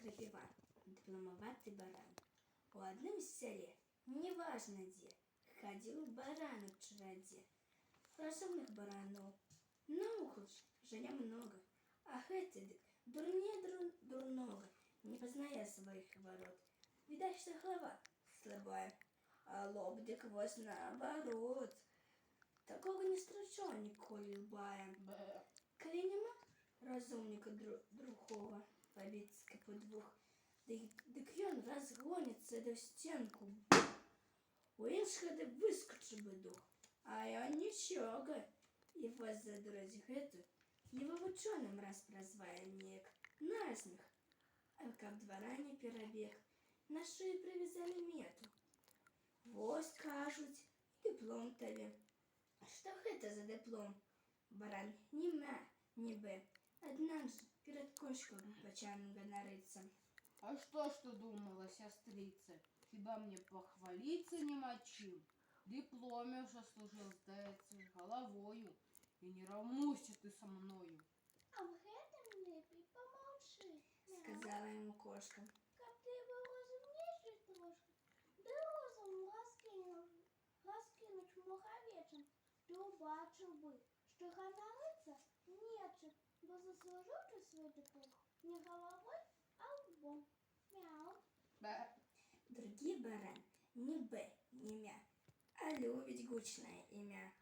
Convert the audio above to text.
крапіва, дипломаваты баран. У адным сяле, неважна дзе, хадзіў баран у чарадзе. Разумных бараноў наогул жа нямнога, а гэты дык дурней дурнога, не пазнае сваіх варот. Відаць, што галава слабая, а лоб дык вось наабарот. Такога не зустрічаў ніколі лбая. Калі няма разумніка другога, пабіцька подвох, дык ён разгоніцца да сценку. У іншага ды выскачы бы дух, а ён нічога. І вось за дураць гэту его вучоным раз празвалі неяк насмех. А каб двара не перабег, на шыю прывязалі мету. Вось, кажуць, дыплом табе. Што гэта за дыплом? Баран ні мя, ні бэ. Аднак жа перад кошкам пачаў ганарыцца. А что ж ты думала, сестрица? Хіба мне похвалиться нема чим? Дипломе вже служив, здається, головою. І не равнуйся ти со мною. А в гэтым лепей помолчи, сказала йому кошка. Каб ты был розумнейший трошки, да розум раскинуть муховечем, ты убачил бы, что ганарыться нечем, бо заслужил ты свой диплом не головой, а лбом. Мяу. Бе. Другі баран ні бэ, ні мя, а любить гучное імя.